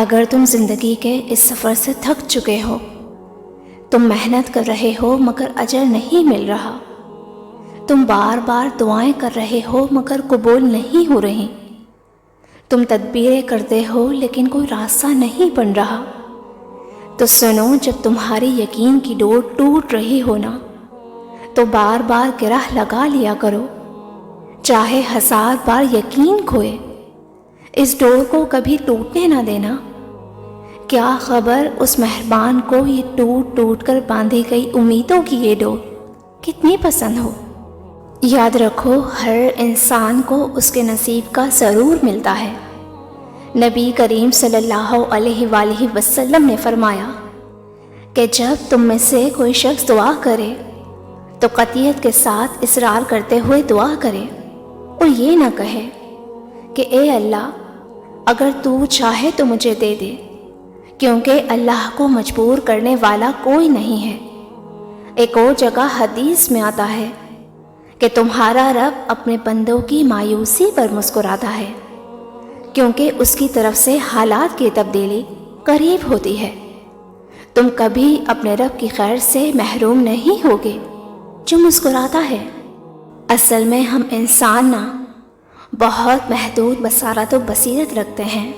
اگر تم زندگی کے اس سفر سے تھک چکے ہو، تم محنت کر رہے ہو مگر اجر نہیں مل رہا، تم بار بار دعائیں کر رہے ہو مگر قبول نہیں ہو رہی، تم تدبیریں کرتے ہو لیکن کوئی راستہ نہیں بن رہا، تو سنو، جب تمہاری یقین کی ڈور ٹوٹ رہی ہو نا، تو بار بار گرہ لگا لیا کرو، چاہے 1000 بار یقین کھوئے، اس ڈور کو کبھی ٹوٹنے نہ دینا۔ کیا خبر اس مہربان کو یہ ٹوٹ ٹوٹ کر باندھی گئی امیدوں کی یہ ڈور کتنی پسند ہو۔ یاد رکھو، ہر انسان کو اس کے نصیب کا ضرور ملتا ہے۔ نبی کریم صلی اللہ علیہ وآلہ وسلم نے فرمایا کہ جب تم میں سے کوئی شخص دعا کرے تو قطعیت کے ساتھ اصرار کرتے ہوئے دعا کرے اور یہ نہ کہے کہ اے اللہ، اگر تو چاہے تو مجھے دے دے، کیونکہ اللہ کو مجبور کرنے والا کوئی نہیں ہے۔ ایک اور جگہ حدیث میں آتا ہے کہ تمہارا رب اپنے بندوں کی مایوسی پر مسکراتا ہے، کیونکہ اس کی طرف سے حالات کی تبدیلی قریب ہوتی ہے۔ تم کبھی اپنے رب کی خیر سے محروم نہیں ہوگے جو مسکراتا ہے۔ اصل میں ہم انسان نہ بہت محدود بصارت و بصیرت رکھتے ہیں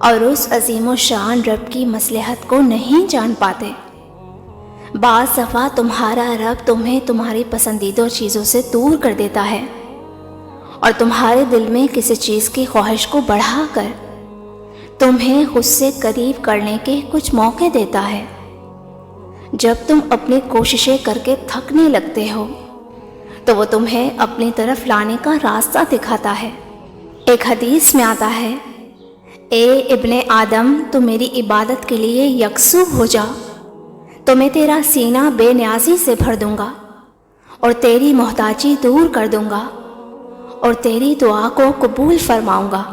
اور اس عظیم و شان رب کی مصلحت کو نہیں جان پاتے۔ بعض دفعہ تمہارا رب تمہیں تمہاری پسندیدہ چیزوں سے دور کر دیتا ہے اور تمہارے دل میں کسی چیز کی خواہش کو بڑھا کر تمہیں خود سے قریب کرنے کے کچھ موقع دیتا ہے۔ جب تم اپنی کوششیں کر کے تھکنے لگتے ہو تو وہ تمہیں اپنی طرف لانے کا راستہ دکھاتا ہے۔ ایک حدیث میں آتا ہے، اے ابن آدم، تو میری عبادت کے لیے یکسو ہو جا تو میں تیرا سینہ بے نیازی سے بھر دوں گا اور تیری محتاجی دور کر دوں گا اور تیری دعا کو قبول فرماؤں گا۔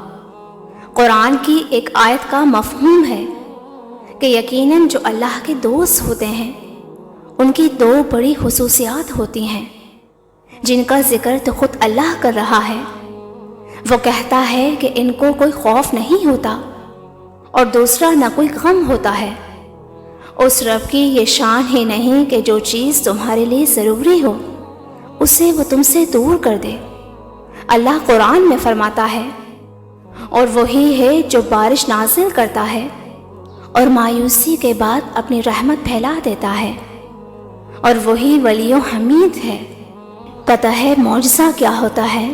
قرآن کی ایک آیت کا مفہوم ہے کہ یقیناً جو اللہ کے دوست ہوتے ہیں ان کی 2 بڑی خصوصیات ہوتی ہیں جن کا ذکر تو خود اللہ کر رہا ہے۔ وہ کہتا ہے کہ ان کو کوئی خوف نہیں ہوتا اور دوسرا نہ کوئی غم ہوتا ہے۔ اس رب کی یہ شان ہی نہیں کہ جو چیز تمہارے لیے ضروری ہو اسے وہ تم سے دور کر دے۔ اللہ قرآن میں فرماتا ہے، اور وہی ہے جو بارش نازل کرتا ہے اور مایوسی کے بعد اپنی رحمت پھیلا دیتا ہے، اور وہی ولی و حمید ہے۔ پتہ ہے معجزہ کیا ہوتا ہے؟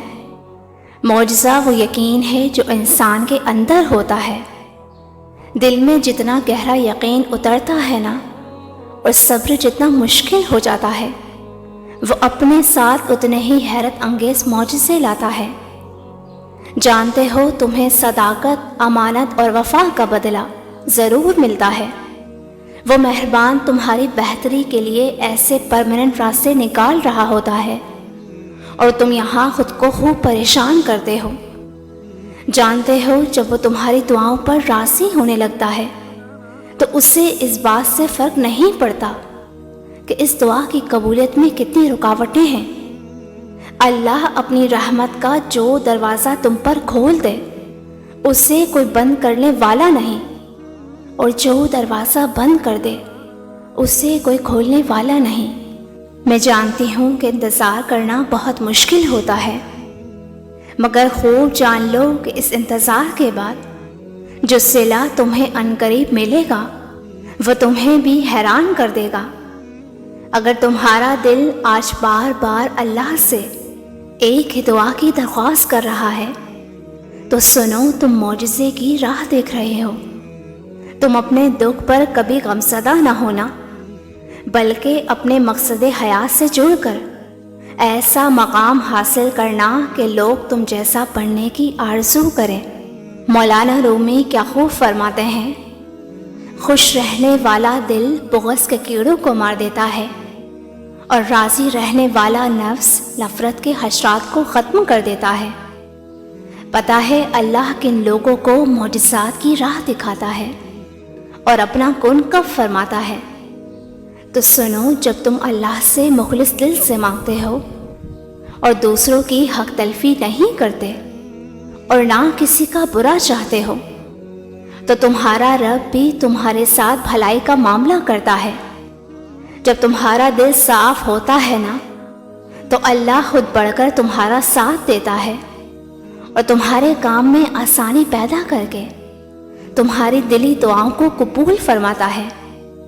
معجزہ وہ یقین ہے جو انسان کے اندر ہوتا ہے۔ دل میں جتنا گہرا یقین اترتا ہے نا، اور صبر جتنا مشکل ہو جاتا ہے، وہ اپنے ساتھ اتنے ہی حیرت انگیز معجزے لاتا ہے۔ جانتے ہو، تمہیں صداقت، امانت اور وفا کا بدلہ ضرور ملتا ہے۔ وہ مہربان تمہاری بہتری کے لیے ایسے پرماننٹ راستے نکال رہا ہوتا ہے اور تم یہاں خود کو خوب پریشان کرتے ہو۔ جانتے ہو، جب وہ تمہاری دعاؤں پر راضی ہونے لگتا ہے تو اسے اس بات سے فرق نہیں پڑتا کہ اس دعا کی قبولیت میں کتنی رکاوٹیں ہیں۔ اللہ اپنی رحمت کا جو دروازہ تم پر کھول دے اسے کوئی بند کرنے والا نہیں، اور جو دروازہ بند کر دے اسے کوئی کھولنے والا نہیں۔ میں جانتی ہوں کہ انتظار کرنا بہت مشکل ہوتا ہے، مگر خوب جان لو کہ اس انتظار کے بعد جو صلہ تمہیں عنقریب ملے گا وہ تمہیں بھی حیران کر دے گا۔ اگر تمہارا دل آج بار بار اللہ سے ایک ہی دعا کی درخواست کر رہا ہے تو سنو، تم معجزے کی راہ دیکھ رہے ہو۔ تم اپنے دکھ پر کبھی غمزدہ نہ ہونا، بلکہ اپنے مقصد حیات سے جڑ کر ایسا مقام حاصل کرنا کہ لوگ تم جیسا پڑھنے کی آرزو کریں۔ مولانا رومی کیا خوب فرماتے ہیں، خوش رہنے والا دل بغض کے کیڑوں کو مار دیتا ہے اور راضی رہنے والا نفس نفرت کے حشرات کو ختم کر دیتا ہے۔ پتہ ہے اللہ کن لوگوں کو معجزات کی راہ دکھاتا ہے اور اپنا کن کب فرماتا ہے؟ تو سنو، جب تم اللہ سے مخلص دل سے مانگتے ہو اور دوسروں کی حق تلفی نہیں کرتے اور نہ کسی کا برا چاہتے ہو، تو تمہارا رب بھی تمہارے ساتھ بھلائی کا معاملہ کرتا ہے۔ جب تمہارا دل صاف ہوتا ہے نا، تو اللہ خود بڑھ کر تمہارا ساتھ دیتا ہے اور تمہارے کام میں آسانی پیدا کر کے تمہاری دلی دعاؤں کو قبول فرماتا ہے۔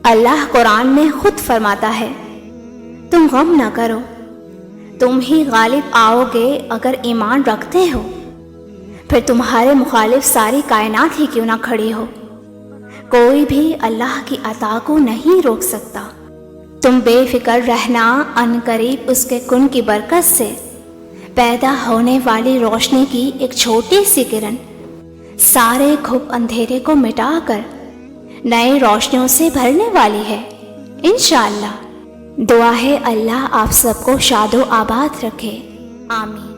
اللہ قرآن میں خود فرماتا ہے، تم غم نہ کرو، تم ہی غالب آؤ گے اگر ایمان رکھتے ہو، پھر تمہارے مخالف ساری کائنات ہی کیوں نہ کھڑی ہو، کوئی بھی اللہ کی عطا کو نہیں روک سکتا۔ تم بے فکر رہنا، ان قریب اس کے کن کی برکت سے پیدا ہونے والی روشنی کی ایک چھوٹی سی کرن سارے گھپ اندھیرے کو مٹا کر نئی روشنیوں سے بھرنے والی ہے انشاءاللہ۔ دعا ہے اللہ آپ سب کو شاد و آباد رکھے، آمین۔